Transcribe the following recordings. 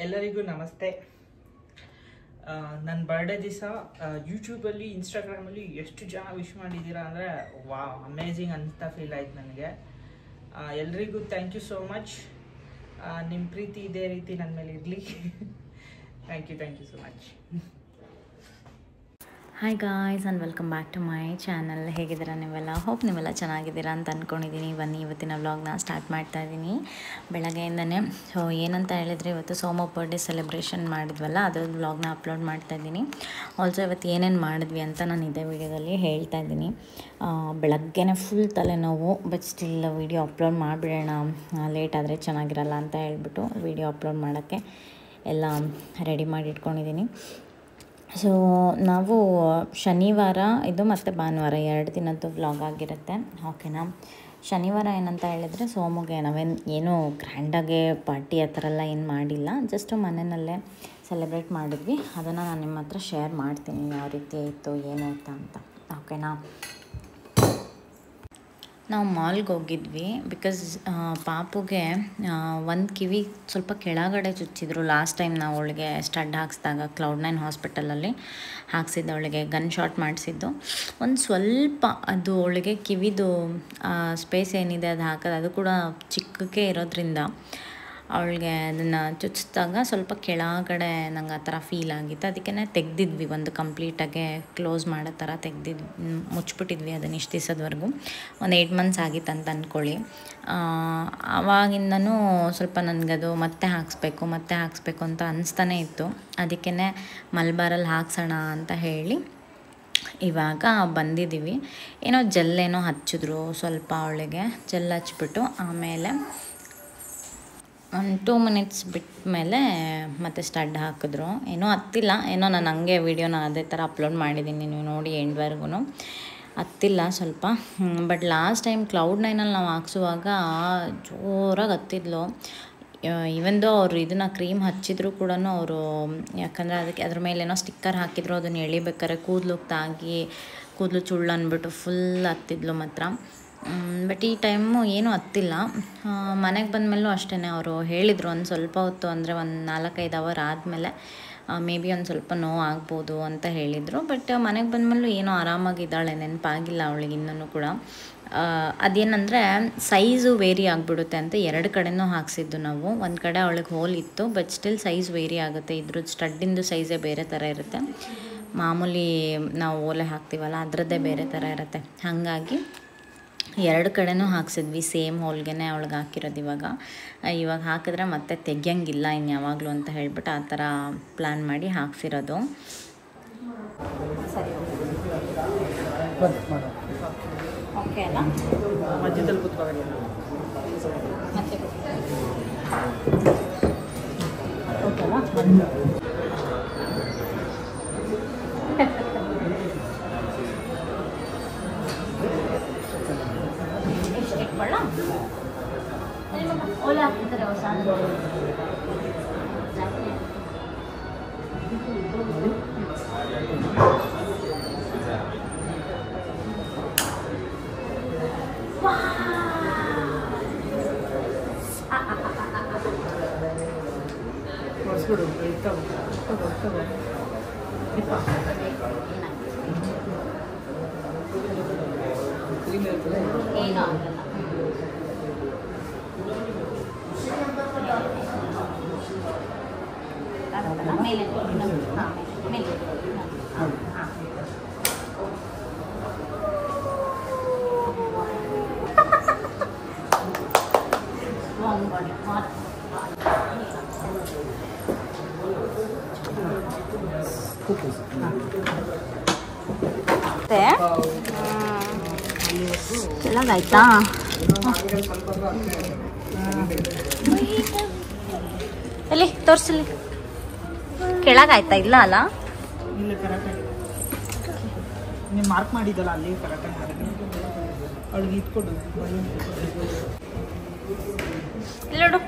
ಎಲ್ಲರಿಗೂ ನಮಸ್ತೆ. ನನ್ನ ಬರ್ಡೇ ದಿವಸ ಯೂಟ್ಯೂಬಲ್ಲಿ ಇನ್ಸ್ಟಾಗ್ರಾಮಲ್ಲಿ ಎಷ್ಟು ಜನ ವಿಶ್ ಮಾಡಿದ್ದೀರಾ ಅಂದರೆ ವಾ ಅಮೇಝಿಂಗ್ ಅಂತ ಫೀಲ್ ಆಯ್ತು ನನಗೆ. ಎಲ್ರಿಗೂ ಥ್ಯಾಂಕ್ ಯು ಸೋ ಮಚ್. ನಿಮ್ಮ ಪ್ರೀತಿ ಇದೇ ರೀತಿ ನನ್ನ ಮೇಲೆ ಇರಲಿ. Thank you so much. Hi guys and welcome back to my channel. ಹೇಗಿದ್ದೀರಾ ನೀವೆಲ್ಲ? ಹೋಪ್ ನೀವೆಲ್ಲ ಚೆನ್ನಾಗಿದ್ದೀರಾ ಅಂತ ಅಂದ್ಕೊಂಡಿದ್ದೀನಿ. ಬನ್ನಿ ಇವತ್ತಿನ ವ್ಲಾಗ್ನ ಸ್ಟಾರ್ಟ್ ಮಾಡ್ತಾ ಇದ್ದೀನಿ ಬೆಳಗ್ಗೆಯಿಂದನೇ. ಸೊ ಏನಂತ ಹೇಳಿದರೆ ಇವತ್ತು ಸೋಮ ಬರ್ಡೇ ಸೆಲೆಬ್ರೇಷನ್ ಮಾಡಿದ್ವಲ್ಲ ಅದ್ರ ವ್ಲಾಗ್ನ ಅಪ್ಲೋಡ್ ಮಾಡ್ತಾ ಇದ್ದೀನಿ. ಆಲ್ಸೋ ಇವತ್ತು ಏನೇನು ಮಾಡಿದ್ವಿ ಅಂತ ನಾನು ಇದೇ ವಿಡಿಯೋದಲ್ಲಿ ಹೇಳ್ತಾ ಇದ್ದೀನಿ. ಬೆಳಗ್ಗೆನೇ ಫುಲ್ ತಲೆನೋವು, ಬಟ್ ಸ್ಟಿಲ್ ವಿಡಿಯೋ ಅಪ್ಲೋಡ್ ಮಾಡಿಬಿಡೋಣ, ಲೇಟ್ ಆದರೆ ಚೆನ್ನಾಗಿರಲ್ಲ ಅಂತ ಹೇಳ್ಬಿಟ್ಟು ವಿಡಿಯೋ ಅಪ್ಲೋಡ್ ಮಾಡೋಕ್ಕೆ ಎಲ್ಲ ರೆಡಿ ಮಾಡಿ ಇಟ್ಕೊಂಡಿದ್ದೀನಿ. ಸೊ ನಾವು ಶನಿವಾರ ಇದು ಮತ್ತು ಭಾನುವಾರ 2 ದಿನದ್ದು ವ್ಲಾಗ್ ಆಗಿರುತ್ತೆ, ಓಕೆನಾ. ಶನಿವಾರ ಏನಂತ ಹೇಳಿದರೆ ಸೋಮಗೆ ಏನೂ ಗ್ರ್ಯಾಂಡಾಗೆ ಪಾರ್ಟಿ ಆ ಥರ ಎಲ್ಲ ಏನು ಮಾಡಿಲ್ಲ, ಜಸ್ಟ್ ಮನೆಯಲ್ಲೇ ಸೆಲೆಬ್ರೇಟ್ ಮಾಡಿದ್ವಿ. ಅದನ್ನು ನಾನು ನಿಮ್ಮ ಹತ್ರ ಶೇರ್ ಮಾಡ್ತೀನಿ ಯಾವ ರೀತಿ ಇತ್ತು ಏನು ಅಂತ, ಓಕೆನಾ. ನಾವು ಮಾಲ್ಗೆ ಹೋಗಿದ್ವಿ ಬಿಕಾಸ್ ಪಾಪುಗೆ ಒಂದು ಕಿವಿ ಸ್ವಲ್ಪ ಕೆಳಗಡೆ ಚುಚ್ಚಿದ್ರು. ಲಾಸ್ಟ್ ಟೈಮ್ ನಾವು ಅವಳಿಗೆ ಸ್ಟಡ್ ಹಾಕ್ಸಿದಾಗ Cloud9 ಹಾಸ್ಪಿಟಲಲ್ಲಿ ಹಾಕ್ಸಿದ್ದು, ಅವಳಿಗೆ ಗನ್ ಶಾಟ್ ಮಾಡಿಸಿದ್ದು. ಒಂದು ಸ್ವಲ್ಪ ಅದು ಅವಳಿಗೆ ಕಿವಿದು ಸ್ಪೇಸ್ ಏನಿದೆ ಅದು ಹಾಕೋದು, ಅದು ಕೂಡ ಚಿಕ್ಕಕ್ಕೆ ಇರೋದ್ರಿಂದ ಅವಳಿಗೆ ಅದನ್ನು ಚುಚ್ಚಿದಾಗ ಸ್ವಲ್ಪ ಕೆಳಗಡೆ ನಂಗೆ ಆ ಥರ ಫೀಲ್ ಆಗಿತ್ತು. ಅದಕ್ಕೆ ತೆಗ್ದಿದ್ವಿ, ಒಂದು ಕಂಪ್ಲೀಟಾಗೆ ಕ್ಲೋಸ್ ಮಾಡೋ ಥರ ಮುಚ್ಚಿಬಿಟ್ಟಿದ್ವಿ ಅದನ್ನು ಇಷ್ಟು ದಿವಸದವರೆಗೂ. ಒಂದು 8 ಮಂತ್ಸ್ ಆಗಿತ್ತು ಅಂತ ಅಂದ್ಕೊಳ್ಳಿ. ಆವಾಗಿಂದನೂ ಸ್ವಲ್ಪ ನನಗದು ಮತ್ತೆ ಹಾಕಿಸ್ಬೇಕು ಅಂತ ಅನಿಸ್ತಾನೆ ಇತ್ತು. ಅದಕ್ಕೆ ಮಲ್ಬಾರಲ್ಲಿ ಹಾಕ್ಸೋಣ ಅಂತ ಹೇಳಿ ಇವಾಗ ಬಂದಿದ್ದೀವಿ. ಏನೋ ಜೆಲ್ಲೇನೋ ಹಚ್ಚಿದ್ರು ಸ್ವಲ್ಪ, ಅವಳಿಗೆ ಜೆಲ್ ಹಚ್ಬಿಟ್ಟು ಆಮೇಲೆ ಒಂದು 2 ಮಿನಿಟ್ಸ್ ಬಿಟ್ಟ ಮೇಲೆ ಮತ್ತೆ ಸ್ಟಡ್ ಹಾಕಿದ್ರು. ಏನೋ ಹತ್ತಿಲ್ಲ, ಏನೋ ನಾನು ಹಂಗೆ ವೀಡಿಯೋನ ಅದೇ ಥರ ಅಪ್ಲೋಡ್ ಮಾಡಿದ್ದೀನಿ, ನೀವು ನೋಡಿ ಎಂಡ್ವರೆಗೂ. ಹತ್ತಿಲ್ಲ ಸ್ವಲ್ಪ. ಬಟ್ ಲಾಸ್ಟ್ ಟೈಮ್ Cloud9ಅಲ್ಲಿ ನಾವು ಹಾಕ್ಸುವಾಗ ಜೋರಾಗಿ ಹತ್ತಿದ್ಲು. ಇವಂದು ಅವರು ಇದನ್ನು ಕ್ರೀಮ್ ಹಚ್ಚಿದ್ರು ಕೂಡ ಅವರು, ಯಾಕಂದರೆ ಅದಕ್ಕೆ ಅದ್ರ ಮೇಲೆ ಏನೋ ಸ್ಟಿಕ್ಕರ್ ಹಾಕಿದ್ರು, ಅದನ್ನು ಎಳಿಬೇಕಾರೆ ಕೂದಲು ತಾಗಿ ಕೂದಲು ಚುಳ್ಳು ಅಂದ್ಬಿಟ್ಟು ಫುಲ್ ಹತ್ತಿದ್ಲು ಮಾತ್ರ. ಬಟ್ ಈ ಟೈಮು ಏನೂ ಹತ್ತಿಲ್ಲ. ಮನೆಗೆ ಬಂದಮೇಲೂ ಅಷ್ಟೇ, ಅವರು ಹೇಳಿದರು ಒಂದು ಸ್ವಲ್ಪ ಹೊತ್ತು ಅಂದರೆ ಒಂದು 4-5 ಅವರ್ ಆದಮೇಲೆ ಮೇ ಬಿ ಒಂದು ಸ್ವಲ್ಪ ನೋವು ಆಗ್ಬೋದು ಅಂತ ಹೇಳಿದರು. ಬಟ್ ಮನೆಗೆ ಬಂದಮೇಲೂ ಏನೋ ಆರಾಮಾಗಿದ್ದಾಳೆ, ನೆನಪಾಗಿಲ್ಲ ಅವಳಿಗೆ ಇನ್ನೂ ಕೂಡ. ಅದೇನಂದರೆ ಸೈಜು ವೇರಿ ಆಗಿಬಿಡುತ್ತೆ ಅಂತ 2 ಕಡೆನೂ ಹಾಕ್ಸಿದ್ದು ನಾವು. ಒಂದು ಕಡೆ ಅವಳಿಗೆ ಹೋಲ್ ಇತ್ತು, ಬಟ್ ಸ್ಟಿಲ್ ಸೈಜ್ ವೇರಿ ಆಗುತ್ತೆ. ಇದ್ರದ್ದು ಸ್ಟಡ್ಡಿಂದು ಸೈಜೇ ಬೇರೆ ಥರ ಇರುತ್ತೆ, ಮಾಮೂಲಿ ನಾವು ಓಲೆ ಹಾಕ್ತೀವಲ್ಲ ಅದರದ್ದೇ ಬೇರೆ ಥರ ಇರುತ್ತೆ. ಹಾಗಾಗಿ 2 ಕಡೆನೂ ಹಾಕ್ಸಿದ್ವಿ, ಸೇಮ್ ಹೋಲ್ಗೆ ಅವಳಿಗೆ ಹಾಕಿರೋದು. ಇವಾಗ ಹಾಕಿದ್ರೆ ಮತ್ತೆ ತೆಗಿಯಂಗಿಲ್ಲ ಇನ್ನು ಯಾವಾಗಲೂ ಅಂತ ಹೇಳ್ಬಿಟ್ಟು ಆ ಥರ ಪ್ಲ್ಯಾನ್ ಮಾಡಿ ಹಾಕ್ಸಿರೋದು. ಸರಿ, ಓಕೆ ಅಲ್ಲ? ಮಧ್ಯದಲ್ಲಿ ಕೂತ್ಕೋಬೇಕು ಮತ್ತೆ ಓಲೆ ಹಾಕ್ತಿದ್ದಾರೆ ಹೊಸ ಹೊಸ್ಬಿಡು. ಏನೂ ಆಗಲ್ಲ. ಮೇಲೆ ಮೇಲೆ ಚೆನ್ನಾಗಾಯ್ತಾ? ಎಲ್ಲಿ ತೋರಿಸಲಿ, ಕೆಳಗಾಯ್ತಾ? ಇಲ್ಲ ಅಲ್ಲ, ಇಲ್ಲ ಕರೆಕ್ಟಾಗಿ ನೀವು ಮಾರ್ಕ್ ಮಾಡಿದ್ದಲ್ಲ ಅಲ್ಲಿ ಕರೆಕ್ಟಾಗಿ ಅವಳಿಗೆ ಇಟ್ಕೊಡು. ಇಲ್ಲ ನೋಡು,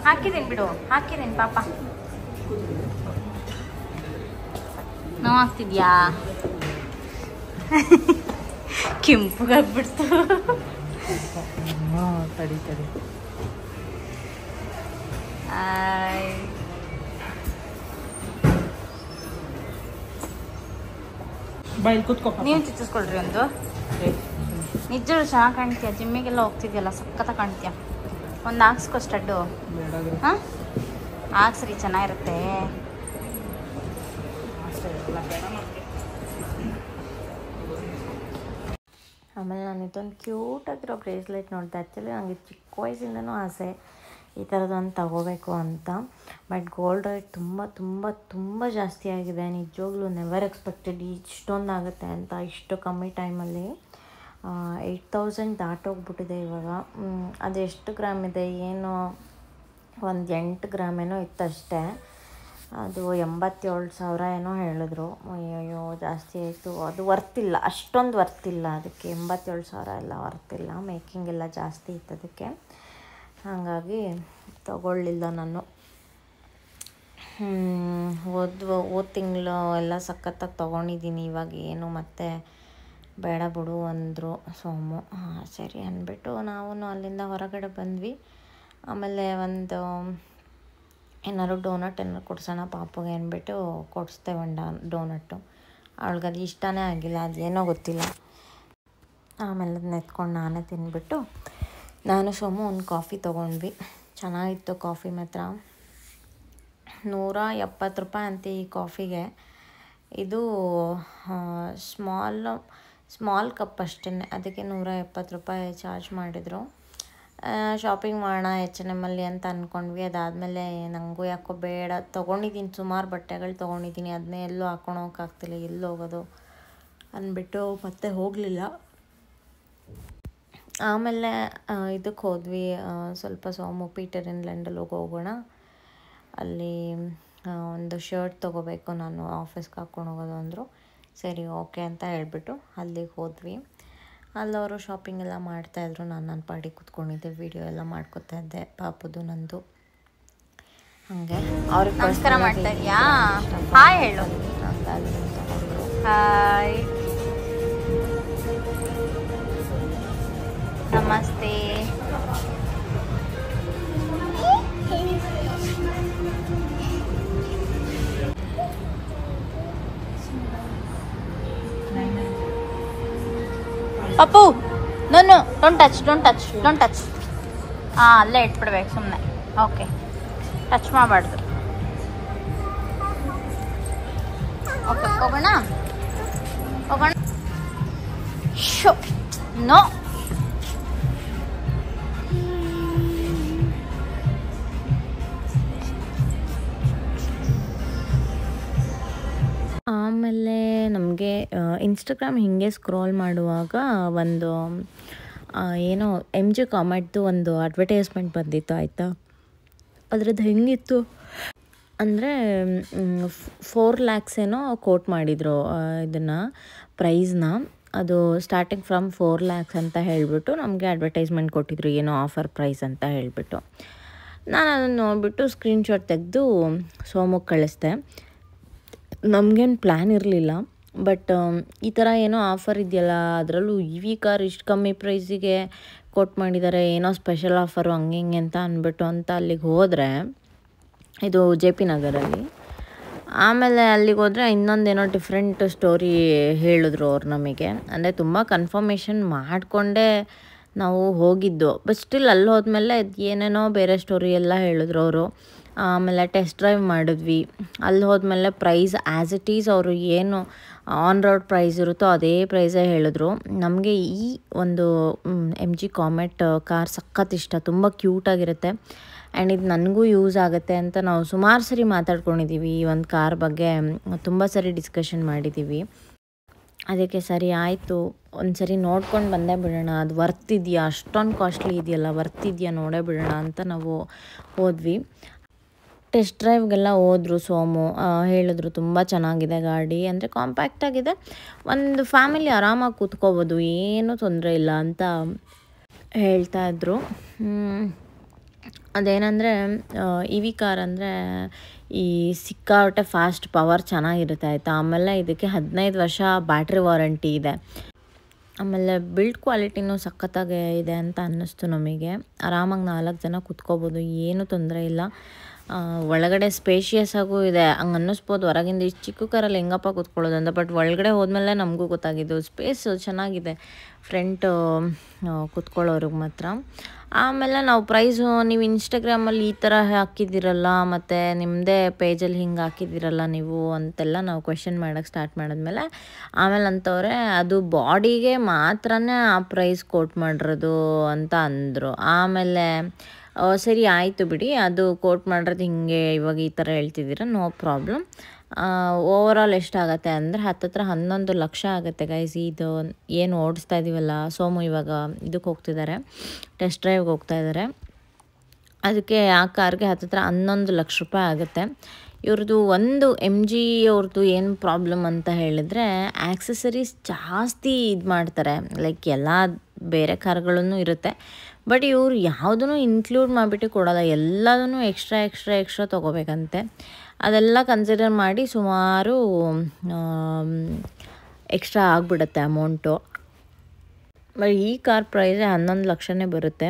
ಹಾಕಿದ್ದೀನಿ ಬಿಡು, ಹಾಕಿದ್ದೀನಿ ಪಾಪ. ನೋವಾಗ್ತಿದ್ಯಾ? ಕೆಂಪುಗಾಗ್ಬಿಡ್ತು. ತಡಿ ಬಾಯ್ ಕೂತ್ಕೋ. ನೀವು ಚಿಚ್ಚಿಸ್ಕೊಳ್ರಿ ಒಂದು. ನಿಜ ಚೆನ್ನಾಗಿ ಕಾಣ್ತೀಯ, ಜಿಮ್ಮಿಗೆಲ್ಲ ಹೋಗ್ತಿದ್ಯಲ್ಲ ಸಖತ್ತ ಕಾಣ್ತೀಯ. ಒಂದು ಹಾಕ್ಸ್ಕೊ ಸ್ಟಡ್ಡು. ಹಾಂ ಹಾಕ್ಸ್ರಿ, ಚೆನ್ನಾಗಿರುತ್ತೆ. ಆಮೇಲೆ ನಾನು ಇದೊಂದು ಕ್ಯೂಟಾಗಿರೋ ಬ್ರೇಸ್ಲೆಟ್ ನೋಡಿದೆ. ಆ್ಯಕ್ಚುಲಿ ನನಗೆ ಚಿಕ್ಕ ವಯಸ್ಸಿಂದನೂ ಆಸೆ ಈ ಥರದೊಂದು ತಗೋಬೇಕು ಅಂತ. ಬಟ್ ಗೋಲ್ಡ್ ರೇಟ್ ತುಂಬ ತುಂಬ ತುಂಬ ಜಾಸ್ತಿ ಆಗಿದೆ. ನಿಜವಾಗ್ಲೂ ನೆವರ್ ಎಕ್ಸ್ಪೆಕ್ಟೆಡ್ ಇಷ್ಟೊಂದು ಆಗುತ್ತೆ ಅಂತ. ಇಷ್ಟು ಕಮ್ಮಿ ಟೈಮಲ್ಲಿ 8000 ದಾಟೋಗ್ಬಿಟ್ಟಿದೆ ಇವಾಗ. ಅದು ಎಷ್ಟು ಗ್ರಾಮ್ ಇದೆ ಏನು, ಒಂದು 8 ಗ್ರಾಮ್ ಏನೋ ಇತ್ತಷ್ಟೇ. ಅದು 87,000 ಏನೋ ಹೇಳಿದ್ರು. ಅಯ್ಯೋ ಜಾಸ್ತಿ ಆಯಿತು. ಅದು ವರ್ತಿಲ್ಲ, ಅಷ್ಟೊಂದು ವರ್ತಿಲ್ಲ ಅದಕ್ಕೆ. 87,000 ಎಲ್ಲ ವರ್ತಿಲ್ಲ. ಮೇಕಿಂಗ್ ಎಲ್ಲ ಜಾಸ್ತಿ ಇತ್ತು ಅದಕ್ಕೆ, ಹಾಗಾಗಿ ತಗೊಳ್ಳಿಲ್ಲ ನಾನು. ಹೋದ ತಿಂಗಳು ಎಲ್ಲ ಸಖತ್ತಾಗಿ ತೊಗೊಂಡಿದ್ದೀನಿ. ಇವಾಗ ಏನು ಮತ್ತೆ ಬೇಡ ಬಿಡು ಅಂದರು ಸೋಮು. ಸರಿ ಅಂದ್ಬಿಟ್ಟು ನಾವು ಅಲ್ಲಿಂದ ಹೊರಗಡೆ ಬಂದ್ವಿ. ಆಮೇಲೆ ಒಂದು ಏನಾದ್ರು ಡೋನಟ್ ಏನಾರು ಕೊಡ್ಸೋಣ ಪಾಪುಗೆ ಅಂದ್ಬಿಟ್ಟು ಕೊಡಿಸ್ದೆ ಒಂದು ಡೋನಟ್ಟು. ಅವಳಿಗದು ಇಷ್ಟನೇ ಆಗಿಲ್ಲ, ಅದೇನೋ ಗೊತ್ತಿಲ್ಲ. ಆಮೇಲೆ ಅದನ್ನ ಎತ್ಕೊಂಡು ನಾನೇ ತಿಂದ್ಬಿಟ್ಟು ನಾನು ಸೋಮು ಒಂದು ಕಾಫಿ ತೊಗೊಂಡ್ವಿ. ಚೆನ್ನಾಗಿತ್ತು ಕಾಫಿ ಮಾತ್ರ. 170 ರೂಪಾಯಿ ಅಂತೆ ಈ ಕಾಫಿಗೆ. ಇದು ಸ್ಮಾಲ್ ಕಪ್ ಅಷ್ಟೇ, ಅದಕ್ಕೆ 170 ರೂಪಾಯಿ ಚಾರ್ಜ್ ಮಾಡಿದರು. ಶಾಪಿಂಗ್ ಮಾಡೋಣ H&M ಅಂತ ಅಂದ್ಕೊಂಡ್ವಿ. ಅದಾದಮೇಲೆ ನನಗೂ ಯಾಕೋ ಬೇಡ, ತೊಗೊಂಡಿದ್ದೀನಿ ಸುಮಾರು ಬಟ್ಟೆಗಳು ತೊಗೊಂಡಿದ್ದೀನಿ, ಅದನ್ನೇ ಎಲ್ಲೂ ಹಾಕೊಂಡು ಹೋಗೋಕ್ಕಾಗ್ತಿಲ್ಲ, ಎಲ್ಲಿ ಹೋಗೋದು ಅಂದ್ಬಿಟ್ಟು ಮತ್ತೆ ಹೋಗಲಿಲ್ಲ. ಆಮೇಲೆ ಇದಕ್ಕೆ ಹೋದ್ವಿ, ಸ್ವಲ್ಪ ಸೋಮು ಪೀಟರ್ ಇಂಗ್ಲೆಂಡಲ್ಲಿ ಹೋಗೋಣ. ಅಲ್ಲಿ ಒಂದು ಶರ್ಟ್ ತೊಗೋಬೇಕು ನಾನು, ಆಫೀಸ್ಗೆ ಹಾಕ್ಕೊಂಡು ಹೋಗೋದು ಅಂದರು. ಸರಿ ಓಕೆ ಅಂತ ಹೇಳಿಬಿಟ್ಟು ಅಲ್ಲಿಗೆ ಹೋದ್ವಿ. ಅಲ್ಲವರು ಶಾಪಿಂಗ್ ಎಲ್ಲ ಮಾಡ್ತಾಯಿದ್ರು. ನನ್ನ ಪಾಡಿ ಕೂತ್ಕೊಂಡಿದ್ದೆ, ವೀಡಿಯೋ ಎಲ್ಲ ಮಾಡ್ಕೊತಾ ಇದ್ದೆ ಪಾಪುದು ನಂದು. ಹಾಗೆ ಅವ್ರಿಗೆ ನಮಸ್ಕಾರ ಮಾಡ್ತಾ ಇದೆಯಾ, ಹಾಯ್ ಹೇಳು. ಹಾಯ್ ನಮಸ್ತೆ. Pappu no don't touch. ಅಲ್ಲೇ ಇಟ್ಬಿಡ್ಬೇಕು ಸುಮ್ಮನೆ. ಓಕೆ, ಟಚ್ ಮಾಡಬಾರ್ದು. ಓಕೆ ಹೋಗೋಣ. Show no. ಆಮೇಲೆ ನಮಗೆ ಇನ್ಸ್ಟಾಗ್ರಾಮ್ ಹೀಗೆ ಸ್ಕ್ರೋಲ್ ಮಾಡುವಾಗ ಒಂದು ಏನೋ MG ಕಾಮೆಟ್ದು ಒಂದು ಅಡ್ವರ್ಟೈಸ್ಮೆಂಟ್ ಬಂದಿತ್ತು ಆಯಿತಾ. ಅದ್ರದ್ದು ಹೆಂಗಿತ್ತು ಅಂದರೆ 4 lakhs ಏನೋ ಕೋಟ್ ಮಾಡಿದರು ಇದನ್ನು ಪ್ರೈಸ್ನ. ಅದು ಸ್ಟಾರ್ಟಿಂಗ್ ಫ್ರಮ್ 4 lakhs ಅಂತ ಹೇಳಿಬಿಟ್ಟು ನಮಗೆ ಅಡ್ವರ್ಟೈಸ್ಮೆಂಟ್ ಕೊಟ್ಟಿದ್ರು, ಏನೋ ಆಫರ್ ಪ್ರೈಸ್ ಅಂತ ಹೇಳಿಬಿಟ್ಟು. ನಾನು ಅದನ್ನು ನೋಡಿಬಿಟ್ಟು ಸ್ಕ್ರೀನ್ಶಾಟ್ ತೆಗೆದು ಸೋಮುಗೆ ಕಳಿಸ್ದೆ. ನಮಗೇನು ಪ್ಲ್ಯಾನ್ ಇರಲಿಲ್ಲ, ಬಟ್ ಈ ಥರ ಏನೋ ಆಫರ್ ಇದೆಯಲ್ಲ, ಅದರಲ್ಲೂ EV ಕಾರ್ ಇಷ್ಟು ಕಮ್ಮಿ ಪ್ರೈಸಿಗೆ ಕೊಟ್ಟು ಮಾಡಿದ್ದಾರೆ, ಏನೋ ಸ್ಪೆಷಲ್ ಆಫರು ಹಂಗೆ ಹಿಂಗೆ ಅಂತ ಅಂದ್ಬಿಟ್ಟು ಅಂತ ಅಲ್ಲಿಗೆ ಹೋದರೆ, ಇದು JP ನಗರಲ್ಲಿ. ಆಮೇಲೆ ಅಲ್ಲಿಗೆ ಹೋದರೆ ಇನ್ನೊಂದೇನೋ ಡಿಫ್ರೆಂಟ್ ಸ್ಟೋರಿ ಹೇಳಿದ್ರು ಅವ್ರು ನಮಗೆ. ಅಂದರೆ ತುಂಬ ಕನ್ಫರ್ಮೇಷನ್ ಮಾಡಿಕೊಂಡೇ ನಾವು ಹೋಗಿದ್ದು, ಬಟ್ ಸ್ಟಿಲ್ ಅಲ್ಲಿ ಹೋದ್ಮೇಲೆ ಏನೇನೋ ಬೇರೆ ಸ್ಟೋರಿ ಎಲ್ಲ ಹೇಳಿದ್ರು ಅವರು. ಆಮೇಲೆ ಟೆಸ್ಟ್ ಡ್ರೈವ್ ಮಾಡಿದ್ವಿ. ಅಲ್ಲಿ ಹೋದ್ಮೇಲೆ ಪ್ರೈಸ್ ಆ್ಯಸ್ ಇಟ್ ಈಸ್ ಅವರು ಏನು ಆನ್ ರೋಡ್ ಪ್ರೈಸ್ ಇರುತ್ತೋ ಅದೇ ಪ್ರೈಸೇ ಹೇಳಿದ್ರು. ನಮಗೆ ಈ ಒಂದು MG ಕಾಮೆಟ್ ಕಾರ್ ಸಖತ್ ಇಷ್ಟ, ತುಂಬ ಕ್ಯೂಟಾಗಿರುತ್ತೆ. ಆ್ಯಂಡ್ ಇದು ನನಗೂ ಯೂಸ್ ಆಗುತ್ತೆ ಅಂತ ನಾವು ಸುಮಾರು ಸರಿ ಮಾತಾಡ್ಕೊಂಡಿದ್ದೀವಿ. ಈ ಒಂದು ಕಾರ್ ಬಗ್ಗೆ ತುಂಬ ಸರಿ ಡಿಸ್ಕಷನ್ ಮಾಡಿದ್ದೀವಿ. ಅದಕ್ಕೆ ಸರಿ ಆಯಿತು, ಒಂದು ಸರಿ ನೋಡ್ಕೊಂಡು ಬಂದೇ ಬಿಡೋಣ, ಅದು ವರ್ತ್ ಇದೆಯಾ, ಅಷ್ಟೊಂದು ಕಾಸ್ಟ್ಲಿ ಇದೆಯಲ್ಲ, ವರ್ತ್ ಇದೆಯಾ ನೋಡೇ ಬಿಡೋಣ ಅಂತ ನಾವು ಹೋದ್ವಿ. ಟೆಸ್ಟ್ ಡ್ರೈವ್ಗೆಲ್ಲ ಹೋದ್ರು ಸೋಮು. ಹೇಳಿದ್ರು ತುಂಬ ಚೆನ್ನಾಗಿದೆ ಗಾಡಿ, ಅಂದರೆ ಕಾಂಪ್ಯಾಕ್ಟಾಗಿದೆ, ಒಂದು ಫ್ಯಾಮಿಲಿ ಆರಾಮಾಗಿ ಕೂತ್ಕೋಬೋದು, ಏನೂ ತೊಂದರೆ ಇಲ್ಲ ಅಂತ ಹೇಳ್ತಾಯಿದ್ರು. ಅದೇನಂದರೆ EV ಕಾರ್ ಅಂದರೆ ಈ ಸಿಕ್ಕಾಪಟ್ಟೆ ಫಾಸ್ಟ್ ಪವರ್ ಚೆನ್ನಾಗಿರುತ್ತೆ ಆಯಿತಾ. ಆಮೇಲೆ ಇದಕ್ಕೆ 15 ವರ್ಷ ಬ್ಯಾಟ್ರಿ ವಾರಂಟಿ ಇದೆ. ಆಮೇಲೆ ಬಿಲ್ಡ್ ಕ್ವಾಲಿಟಿನೂ ಸಖತ್ತಾಗಿ ಇದೆ ಅಂತ ಅನ್ನಿಸ್ತು ನಮಗೆ. ಆರಾಮಾಗಿ 4 ಜನ ಕೂತ್ಕೋಬೋದು, ಏನೂ ತೊಂದರೆ ಇಲ್ಲ. ಒಳಗಡೆ ಸ್ಪೇಷಿಯಸ್ ಆಗೂ ಇದೆ. ಹಂಗೆ ಅನ್ನಿಸ್ಬೋದು ಹೊರಗಿಂದ ಇಷ್ಟು ಚಿಕ್ಕ ಕಾರಲ್ಲಿ ಹೆಂಗಪ್ಪ ಕೂತ್ಕೊಳ್ಳೋದು ಅಂತ. ಬಟ್ ಒಳಗಡೆ ಹೋದ್ಮೇಲೆ ನಮಗೂ ಗೊತ್ತಾಗಿದ್ದು ಸ್ಪೇಸ್ ಚೆನ್ನಾಗಿದೆ ಫ್ರಂಟ್ ಕೂತ್ಕೊಳ್ಳೋರಿಗೆ ಮಾತ್ರ. ಆಮೇಲೆ ನಾವು ಪ್ರೈಸು ನೀವು ಇನ್ಸ್ಟಾಗ್ರಾಮಲ್ಲಿ ಈ ಥರ ಹಾಕಿದ್ದೀರಲ್ಲ, ಮತ್ತು ನಿಮ್ಮದೇ ಪೇಜಲ್ಲಿ ಹಿಂಗೆ ಹಾಕಿದ್ದೀರಲ್ಲ ನೀವು ಅಂತೆಲ್ಲ ನಾವು ಕ್ವೆಶ್ಚನ್ ಮಾಡೋಕ್ಕೆ ಸ್ಟಾರ್ಟ್ ಮಾಡಿದ್ಮೇಲೆ ಆಮೇಲೆ ಅಂತವ್ರೆ ಅದು ಬಾಡಿಗೆ ಮಾತ್ರನೇ ಆ ಪ್ರೈಸ್ ಕೋಟ್ ಮಾಡಿರೋದು ಅಂತ ಅಂದರು. ಆಮೇಲೆ ಸರಿ ಆಯಿತು ಬಿಡಿ, ಅದು ಕೋಟ್ ಮಾಡಿರೋದು ಹಿಂಗೆ ಇವಾಗ ಈ ಥರ ಹೇಳ್ತಿದ್ದೀರ, ನೋ ಪ್ರಾಬ್ಲಮ್. ಓವರಾಲ್ ಎಷ್ಟಾಗತ್ತೆ ಅಂದರೆ ಹತ್ತತ್ರ 11 ಲಕ್ಷ ಆಗುತ್ತೆ ಗೈಸ್. ಇದು ಏನು ಓಡಿಸ್ತಾ ಇದ್ದೀವಲ್ಲ, ಸೋಮು ಇವಾಗ ಇದಕ್ಕೆ ಹೋಗ್ತಿದ್ದಾರೆ, ಟೆಸ್ಟ್ ಡ್ರೈವ್ಗೆ ಹೋಗ್ತಾ ಇದ್ದಾರೆ. ಅದಕ್ಕೆ ಆ ಕಾರ್ಗೆ ಹತ್ತತ್ರ 11 ಲಕ್ಷ ರೂಪಾಯಿ ಆಗುತ್ತೆ. ಇವ್ರದ್ದು ಒಂದು MG ಅವ್ರದ್ದು ಏನು ಪ್ರಾಬ್ಲಮ್ ಅಂತ ಹೇಳಿದ್ರೆ ಆಕ್ಸೆಸರೀಸ್ ಜಾಸ್ತಿ ಇದು ಮಾಡ್ತಾರೆ. ಲೈಕ್ ಎಲ್ಲ ಬೇರೆ ಕಾರ್ಗಳೂ ಇರುತ್ತೆ, ಬಟ್ ಇವರು ಯಾವುದೂ ಇನ್ಕ್ಲೂಡ್ ಮಾಡಿಬಿಟ್ಟು ಕೊಡೋಲ್ಲ. ಎಲ್ಲದೂ ಎಕ್ಸ್ಟ್ರಾ ತೊಗೋಬೇಕಂತೆ. ಅದೆಲ್ಲ ಕನ್ಸಿಡರ್ ಮಾಡಿ ಸುಮಾರು ಎಕ್ಸ್ಟ್ರಾ ಆಗಿಬಿಡುತ್ತೆ ಅಮೌಂಟು. ಬಟ್ ಈ ಕಾರ್ ಪ್ರೈಸೇ 11 ಲಕ್ಷನೇ ಬರುತ್ತೆ.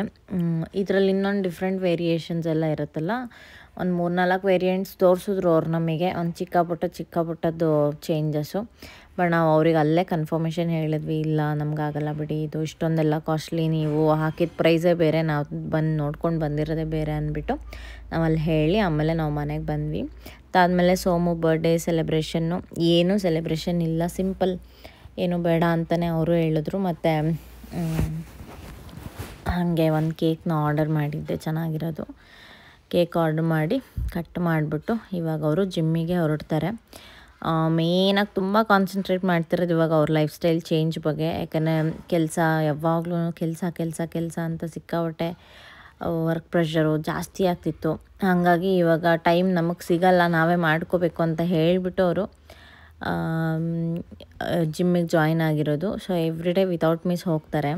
ಇದರಲ್ಲಿ ಇನ್ನೊಂದು ಡಿಫ್ರೆಂಟ್ ವೇರಿಯೇಷನ್ಸ್ ಎಲ್ಲ ಇರುತ್ತಲ್ಲ, ಒಂದು 3-4 ವೇರಿಯಂಟ್ಸ್ ತೋರಿಸಿದ್ರು ಅವ್ರು ನಮಗೆ, ಒಂದು ಚಿಕ್ಕ ಪುಟ್ಟದ್ದು ಚೇಂಜಸ್ಸು. ಬಟ್ ನಾವು ಅವ್ರಿಗೆ ಅಲ್ಲೇ ಕನ್ಫರ್ಮೇಷನ್ ಹೇಳಿದ್ವಿ, ಇಲ್ಲ ನಮಗಾಗಲ್ಲ ಬಿಡಿ, ಇದು ಇಷ್ಟೊಂದೆಲ್ಲ ಕಾಸ್ಟ್ಲಿ, ನೀವು ಹಾಕಿದ ಪ್ರೈಸೇ ಬೇರೆ, ನಾವು ಬಂದು ನೋಡ್ಕೊಂಡು ಬಂದಿರೋದೇ ಬೇರೆ ಅಂದ್ಬಿಟ್ಟು ನಾವು ಅಲ್ಲಿ ಹೇಳಿ ಆಮೇಲೆ ನಾವು ಮನೆಗೆ ಬಂದ್ವಿ. ಅದಾದಮೇಲೆ ಸೋಮು ಬರ್ಡೇ ಸೆಲೆಬ್ರೇಷನ್ನು, ಏನೂ ಸೆಲೆಬ್ರೇಷನ್ ಇಲ್ಲ, ಸಿಂಪಲ್, ಏನು ಬೇಡ ಅಂತಲೇ ಅವರು ಹೇಳಿದ್ರು. ಮತ್ತು ಹಾಗೆ ಒಂದು ಕೇಕ್ನ ಆರ್ಡರ್ ಮಾಡಿದ್ದೆ, ಚೆನ್ನಾಗಿರೋದು ಕೇಕ್ ಆರ್ಡರ್ ಮಾಡಿ ಕಟ್ ಮಾಡಿಬಿಟ್ಟು ಇವಾಗ ಅವರು ಜಿಮ್ಮಿಗೆ ಹೊರಡ್ತಾರೆ. ಮೇಯ್ನಾಗಿ ತುಂಬ ಕಾನ್ಸಂಟ್ರೇಟ್ ಮಾಡ್ತಿರೋದು ಇವಾಗ ಅವ್ರ ಲೈಫ್ ಸ್ಟೈಲ್ ಚೇಂಜ್ ಬಗ್ಗೆ. ಯಾಕಂದರೆ ಕೆಲಸ ಯಾವಾಗಲೂ ಕೆಲಸ ಅಂತ ಸಿಕ್ಕಾಪಟ್ಟೆ ವರ್ಕ್ ಪ್ರೆಷರು ಜಾಸ್ತಿ ಆಗ್ತಿತ್ತು. ಹಾಗಾಗಿ ಇವಾಗ ಟೈಮ್ ನಮಗೆ ಸಿಗಲ್ಲ, ನಾವೇ ಮಾಡ್ಕೋಬೇಕು ಅಂತ ಹೇಳಿಬಿಟ್ಟು ಅವರು ಜಿಮ್ಮಿಗೆ ಜಾಯಿನ್ ಆಗಿರೋದು. So every day without miss ಹೋಗ್ತಾರೆ.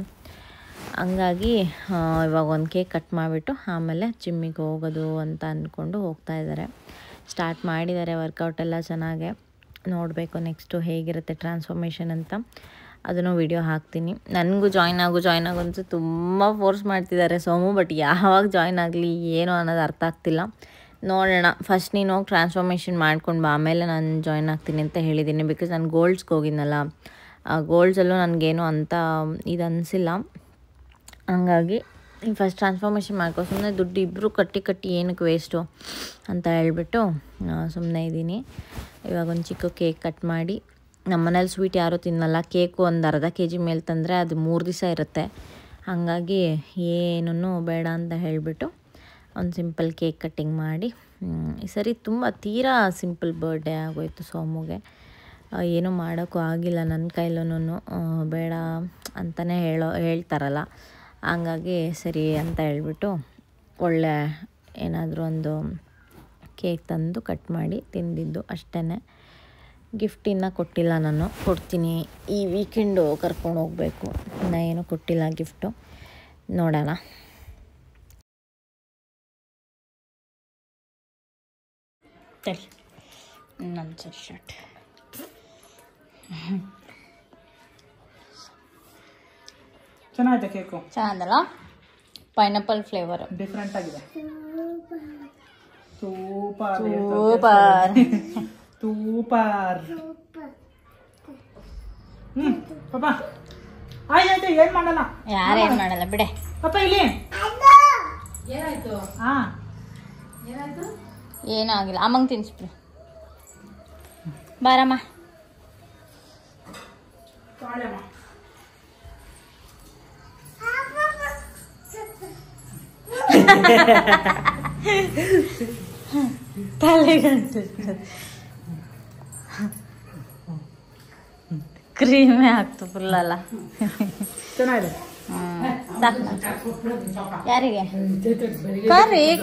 ಹಂಗಾಗಿ ಇವಾಗ ಒಂದು ಕೇಕ್ ಕಟ್ ಮಾಡಿಬಿಟ್ಟು ಆಮೇಲೆ ಜಿಮ್ಮಿಗೆ ಹೋಗೋದು ಅಂತ ಅಂದ್ಕೊಂಡು ಹೋಗ್ತಾಯಿದ್ದಾರೆ. ಸ್ಟಾರ್ಟ್ ಮಾಡಿದ್ದಾರೆ ವರ್ಕೌಟ್ ಎಲ್ಲ ಚೆನ್ನಾಗೆ. ನೋಡಬೇಕು ನೆಕ್ಸ್ಟು ಹೇಗಿರುತ್ತೆ ಟ್ರಾನ್ಸ್ಫಾರ್ಮೇಷನ್ ಅಂತ, ಅದನ್ನು ವಿಡಿಯೋ ಹಾಕ್ತೀನಿ. ನನಗೂ ಜಾಯ್ನ್ ಆಗು ಅಂತ ತುಂಬ ಫೋರ್ಸ್ ಮಾಡ್ತಿದ್ದಾರೆ ಸೋಮು. ಬಟ್ ಯಾವಾಗ ಜಾಯ್ನ್ ಆಗಲಿ ಏನು ಅನ್ನೋದು ಅರ್ಥ ಆಗ್ತಿಲ್ಲ. ನೋಡೋಣ, ಫಸ್ಟ್ ನೀನು ಹೋಗಿ ಟ್ರಾನ್ಸ್ಫಾರ್ಮೇಷನ್ ಮಾಡ್ಕೊಂಡು ಬಾ, ಆಮೇಲೆ ನಾನು ಜಾಯ್ನ್ ಆಗ್ತೀನಿ ಅಂತ ಹೇಳಿದ್ದೀನಿ. ಬಿಕಾಸ್ ನಾನು ಗೋಲ್ಡ್ಸ್ಗೆ ಹೋಗಿದ್ನಲ್ಲ, ಆ ಗೋಲ್ಡ್ಸಲ್ಲೂ ನನಗೇನು ಅಂತ ಇದು ಅನಿಸಿಲ್ಲ. ಹಂಗಾಗಿ ಫಸ್ಟ್ ಟ್ರಾನ್ಸ್ಫಾರ್ಮೇಷನ್ ಮಾಡ್ಕೊ, ಸುಮ್ಮನೆ ದುಡ್ಡು ಇಬ್ಬರು ಕಟ್ಟಿ ಏನಕ್ಕೆ ವೇಸ್ಟು ಅಂತ ಹೇಳ್ಬಿಟ್ಟು ಸುಮ್ಮನೆ ಇದ್ದೀನಿ. ಇವಾಗ ಒಂದು ಚಿಕ್ಕ ಕೇಕ್ ಕಟ್ ಮಾಡಿ, ನಮ್ಮ ಮನೇಲಿ ಸ್ವೀಟ್ ಯಾರೂ ತಿನ್ನಲ್ಲ. ಕೇಕು ಒಂದು ಅರ್ಧ kg ಮೇಲೆ ತಂದರೆ ಅದು 3 ದಿವಸ ಇರುತ್ತೆ. ಹಾಗಾಗಿ ಏನೂ ಬೇಡ ಅಂತ ಹೇಳಿಬಿಟ್ಟು ಒಂದು ಸಿಂಪಲ್ ಕೇಕ್ ಕಟ್ಟಿಂಗ್ ಮಾಡಿ, ಈ ಸರಿ ತೀರಾ ಸಿಂಪಲ್ ಬರ್ಡೇ ಆಗೋಯ್ತು ಸೋಮುಗೆ. ಏನೂ ಮಾಡೋಕ್ಕೂ ಆಗಿಲ್ಲ ನನ್ನ ಕೈಲೂ, ಬೇಡ ಅಂತಲೇ ಹೇಳ್ತಾರಲ್ಲ. ಹಂಗಾಗಿ ಸರಿ ಅಂತ ಹೇಳ್ಬಿಟ್ಟು ಒಳ್ಳೆ ಏನಾದರೂ ಒಂದು ಕೇಕ್ ತಂದು ಕಟ್ ಮಾಡಿ ತಿಂದಿದ್ದು ಅಷ್ಟೇ. ಗಿಫ್ಟ್ ಇನ್ನೂ ಕೊಟ್ಟಿಲ್ಲ, ನಾನು ಕೊಡ್ತೀನಿ ಈ ವೀಕೆಂಡು, ಕರ್ಕೊಂಡು ಹೋಗಬೇಕು. ಇನ್ನೂ ಏನೂ ಕೊಟ್ಟಿಲ್ಲ ಗಿಫ್ಟು, ನೋಡೋಣ. ನನ್ನ ಶರ್ಟ್ ಚೆನ್ನಾಗಿದೆ ಕೇಕು, ಚೆನ್ನಾಗಲ್ಲ? ಪೈನಾಪಲ್ ಫ್ಲೇವರ್ ಡಿಫ್ರೆಂಟ್ ಆಗಿದೆ. ಸೂಪರ್. ಪಾಪ ಆಯ್ತು, ಏನ್ ಮಾಡಲ್ಲ, ಯಾರೇನ್ ಮಾಡಲ್ಲ ಬಿಡೆ ಪಾಪ. ಇಲ್ಲಿ ಏನಾಯ್ತು? ಏನೂ ಆಗಿಲ್ಲ, ಅಮ್ಮಂಗೆ ತಿನ್ಸ್ಬಿಡು. ಬಾರಮ್ಮ. ತಲೆಗಂಟು ಕ್ರೀಮೇ ಹಾಕ್ತು ಫುಲ್ಲಲ್ಲ. ಚೆನ್ನಾಗಿದೆ. ಯಾರಿಗೆ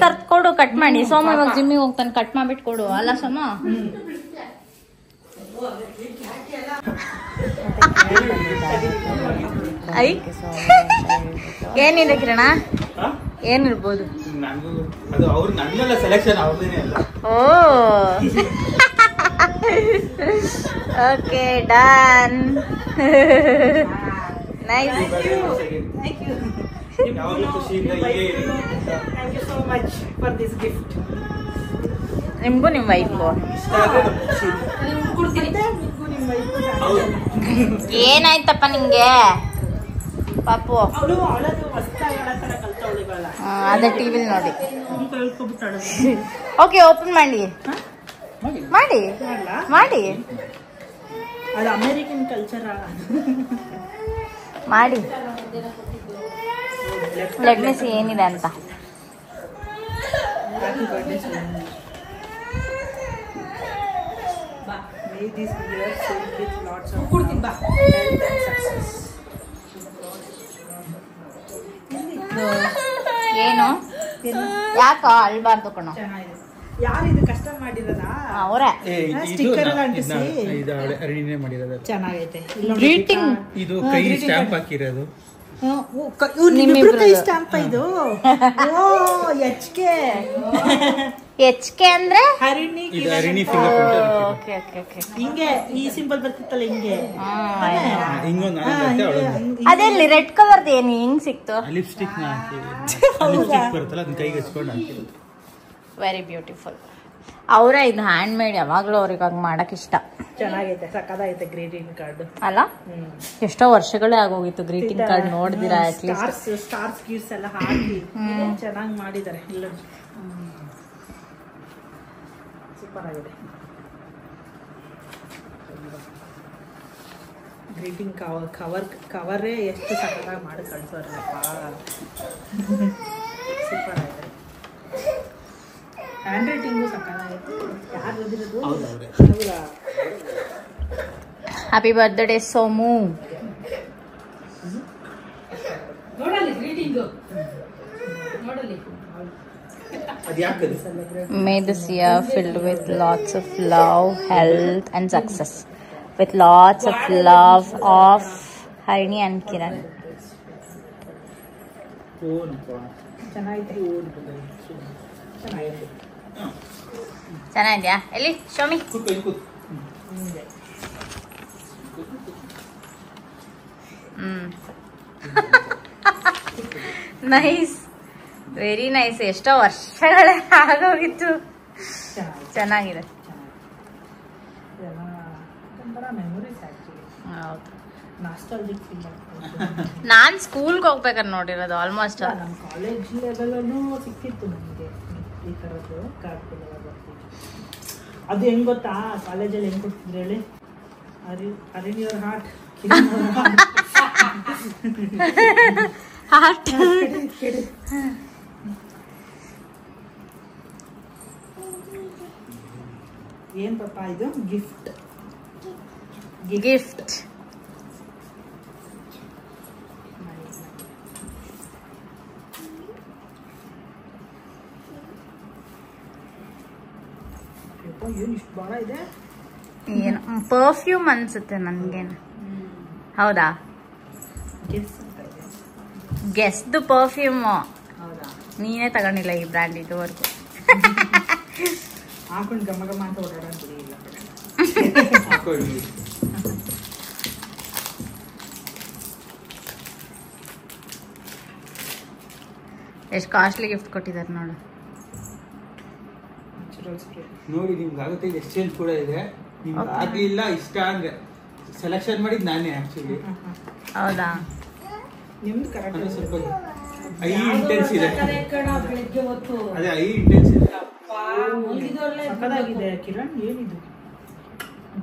ಕರಿ ಕೊಡು, ಕಟ್ ಮಾಡಿ. ಸೋಮ ಇವಾಗ ಜಿಮ್ಮಿಗೆ ಹೋಗ್ತಾನೆ, ಕಟ್ ಮಾಡ್ಬಿಟ್ಟು ಕೊಡು. ಅಲ್ಲ ಸೋಮ? ಐ ಏನಿದೆ ಕಿರಣ? ಏನಿರ್ಬೋದು? Oh okay, done. Nice. Thank you so much for this gift. ನಿಮಗೂ ನಿಮ್ಮ ವೈಫು ಏನಾಯ್ತಪ್ಪ ನಿಂಗೆ ಪಾಪು? ಅದೇ ಟಿವಿಲಿ ನೋಡಿ. ಓಕೆ, ಓಪನ್ ಮಾಡಿ ಮಾಡಿ ಮಾಡಿ ಅದು ಅಮೇರಿಕನ್ ಕಲ್ಚರ್ ಮಾಡಿ. ಲೆಟ್ ಮೀ ಸಿ ಏನಿದೆ ಅಂತ. May this year filled with lots of health and success. ಏನು ಯಾಕ ಅಳ್ಬಾರ್ದು ಕಣೋ? ಯಾರು ಇದು ಕಸ್ಟಮ್ ಮಾಡಿರೋದಾ? ಅವರೇ ಸ್ಟಿಕ್ಕರ್ ಎಲ್ಲ ಅಂಟಿಸಿ ಅರಣಿನೇ ಮಾಡಿರೋದು. ಚೆನ್ನಾಗೈತೆ. ಗ್ರೀಟಿಂಗ್ ಇದು ಕೈ ಸ್ಟ್ಯಾಂಪ್ ಹಾಕಿರೋದು. ನಿಮ್ಮಿಬ್ರು ಕೈ ಸ್ಟಾಂಪ್ ಇದು. ಓ ಎಚ್ ಕೆ ಅಂದ್ರೆ ಹರಿಣಿ ಇದು ಅರಣಿ fingerprint. Okay okay okay. ಹಿಂಗೆ ಈ ಸಿಂಬಲ್ ಬರ್ತಿತ್ತಲ್ಲ ಹಿಂಗೆ. ಹಿಂಗೊಂದು ಆಗುತ್ತೆ ಅವಳೊಂದು. ಅದೇಲಿ ರೆಡ್ ಕಲರ್ದು ಏನು ಹಿಂಗ್ ಸಿಕ್ತು? ಲಿಪ್ಸ್ಟಿಕ್ ನ ಹಾಕಿ ಲಿಪ್ಸ್ಟಿಕ್ ಬರುತ್ತಲ್ಲ ಅದನ್ನ ಕೈಗೆ ಹಚ್ಕೊಂಡು ಹಾಕಿರೋದು. Very beautiful. ಅವರೇ ಇದು ಹ್ಯಾಂಡ್ ಮೇಡ್. ಯಾವಾಗ್ಲೂ ಅವ್ರಿಗೆ ಹಂಗ್ ಮಾಡಕ್ ಇಷ್ಟ. ಚೆನ್ನಾಗೈತೆ, ಸಕ್ಕದಾಗೈತೆ ಗ್ರೀಟಿಂಗ್ ಕಾರ್ಡ್ ಅಲ್ಲ? ಎಷ್ಟೋ ವರ್ಷಗಳೇ ಆಗೋಗಿತ್ತು ಗ್ರೀಟಿಂಗ್ ಕಾರ್ಡ್ ನೋಡಿದಿರಾ? ಅಟ್ಲೀಸ್ಟ್ ಸ್ಟಾರ್ಸ್ ಗೀರ್ಸ್ ಎಲ್ಲ ಹಾಕಿ ಚೆನ್ನಾಗಿ ಮಾಡಿದ್ದಾರೆ. ಇಲ್ಲ ಸೂಪರ್ ಆಗಿದೆ. ಗ್ರೀಟಿಂಗ್ ಕವರೇ ಎಷ್ಟು ಸಕ್ಕದಾಗಿ ಮಾಡಿ ಕಳ್ಸೋರಪ್ಪ. ಸೂಪರ್ ಆಗಿದೆ. ಹ್ಯಾಂಡ್ ರೈಟಿಂಗು ಸಕ್ಕದಾಗೈತೆ. ಯಾರು ಓದಿರೋದು? ಹೌದಾ? Happy birthday Somu. May this year filled with lots of love, health and success. With lots of love of Harini and Kiran. ಚೆನ್ನಾಗಿದ್ಯಾ? ಎಲ್ಲಿ ಶೋಮಿ? Nice, very nice. ಎಷ್ಟೋ ವರ್ಷಗಳೇ ಆಗೋಗಿತ್ತು. ಚೆನ್ನಾಗಿದೆ. ಹೌದು. ನಾನ್ ಸ್ಕೂಲ್ಗೆ ಹೋಗ್ಬೇಕಾದ್ರೆ ನೋಡಿರೋದು ಆಲ್ಮೋಸ್ಟ್. ನಮ್ಮ ಕಾಲೇಜ್ ಲೆವೆಲೂ ಸಿಕ್ಕಿತ್ತು ನನಗೆ ಈ ಥರದ್ದು ಕಾರ್ಡ್ಗಳೆಲ್ಲ ಬರ್ತಿತ್ತು. ಅದು ಹೆಂಗ್ ಗೊತ್ತಾ? ಕಾಲೇಜಲ್ಲಿ ಹೆಂಗ್ ಕೊಡ್ತಿದ್ರು ಹೇಳಿ? ಅರಿನ್ ಯುವರ್ ಹಾರ್ಟ್, ಹಾರ್ಟ್. ಏನ್ ಪಾಪ ಇದು? Gift gift. ಏನು ಇಷ್ಟು ಭಾಳ ಇದೆ? ಏನು ಪರ್ಫ್ಯೂಮ್ ಅನ್ಸುತ್ತೆ ನನ್ಗೇನು. ಹೌದಾ? ಗೆಸ್ದು ಪರ್ಫ್ಯೂಮ್. ಹೌದಾ? ನೀನೇ ತಗೊಂಡಿಲ್ಲ ಈ ಬ್ರ್ಯಾಂಡ್ ಇದುವರೆಗೂ. ಹಾಕೊಂಡು ಗಮ ಗಮ ಅಂತ ಓಡಾಡೋದು ಬಿಡಿ. ಇಲ್ಲ ಎಷ್ಟು ಕಾಸ್ಟ್ಲಿ ಗಿಫ್ಟ್ ಕೊಟ್ಟಿದ್ದಾರೆ ನೋಡು. ನೋಡಿ ನಿಮ್ಗೆ ಆಗುತ್ತೆ. ಎಕ್ಸ್ಚೇಂಜ್ ಕೂಡ ಇದೆ. ನಿಮ್ಗೆ ಆಗ್ಲಿಲ್ಲ ಇಷ್ಟ ಅಂದ್ರೆ ಸೆಲೆಕ್ಷನ್ ಮಾಡಿದ್ ನಾನೇ ಆಕ್ಚುಲಿ. ಹೌದಾ? ನಿಮ್ದು ಕರೆಕ್ಟ್. ಸ್ವಲ್ಪ ಐ ಇಂಟೆನ್ಸ್ ಇದೆ. ಅದೇ ಐ ಇಂಟೆನ್ಸ್ ಇದೆ. ಸಕ್ಕದಾಗಿದೆ ಕಿರಣ್. ಏನಿದು?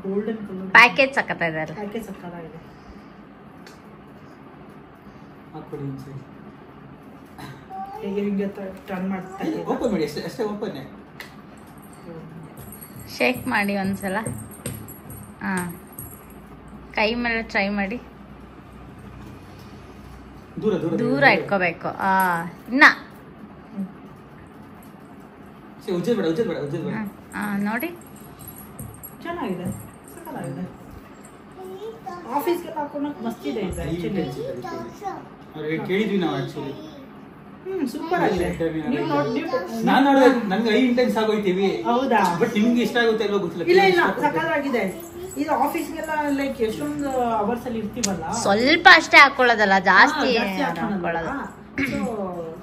ಗೋಲ್ಡನ್ ಕಲರ್ ಪ್ಯಾಕೇಜ್ ಸಕ್ಕತ್ತಾಗಿದೆ. ಪ್ಯಾಕೇಜ್ ಸಕ್ಕದಾಗಿದೆ. ಹಾಕೊಳ್ಳಿ ಒಂದ್ಸರಿ. ಹೇಗೆ ಹಿಂಗೆ ಟರ್ನ್ ಮಾಡ್ತಾ ಇದ್ದೀವಿ. ಓಪನ್ ಮಾಡಿ. ಅಷ್ಟೇ ಓಪನ್. ಶೇಕ್ ಮಾಡಿ ಒಂದ್ಸಲ. ಹಾಂ, ಕೈ ಮೇಲೆ ಟ್ರೈ ಮಾಡಿ. ದೂರ ದೂರ ದೂರ ಇಟ್ಕೋಬೇಕು. ಇನ್ನ ಉಜ್ಜದ್ ಬೇಡ, ಉಜ್ಜದ್ ಬೇಡ, ಉಜ್ಜದ್ ಬೇಡ. ನೋಡಿ, ಚೆನ್ನಾಗಿದೆ, ಸಕ್ಕತ್ತಾಗಿದೆ. ಆಫೀಸ್ಗೆ ಹಾಕೊಂಡೋಗಿ ಮಸ್ತ್ ಇದೆ ಇದು ಆಕ್ಚುಲಿ. ಕೇಳಿದ್ವಿ ನಾವು ಆಕ್ಚುಲಿ. ಸೂಪರ್ ಆಗಿದೆ. ನಾನು ನೋಡಿದ್ರೆ ನಂಗೆ ಐ ಇಂಟೆನ್ಸ್ ಆಗೋಯ್ತೀವಿ. ಹೌದಾ? ಬಟ್ ನಿಮ್ಗೆ ಇಷ್ಟ ಆಗುತ್ತೆ ಅಲ್ವಾ ಗೊತ್ತಿಲ್ಲ. ಇಲ್ಲ ಇಲ್ಲ, ಸಕ್ಕತ್ತಾಗಿದೆ. ಇದು ಆಫೀಸ್ಗೆಲ್ಲ ಲೈಕ್ ಎಷ್ಟೊಂದು ಅವರ್ಸ್ ಅಲ್ಲಿ ಇರ್ತೀವಲ್ಲ, ಸ್ವಲ್ಪ ಅಷ್ಟೇ ಹಾಕೊಳ್ಳೋದಲ್ಲ, ಜಾಸ್ತಿ ಹಾಕೊಳ್ಳೋದು. ಸೊ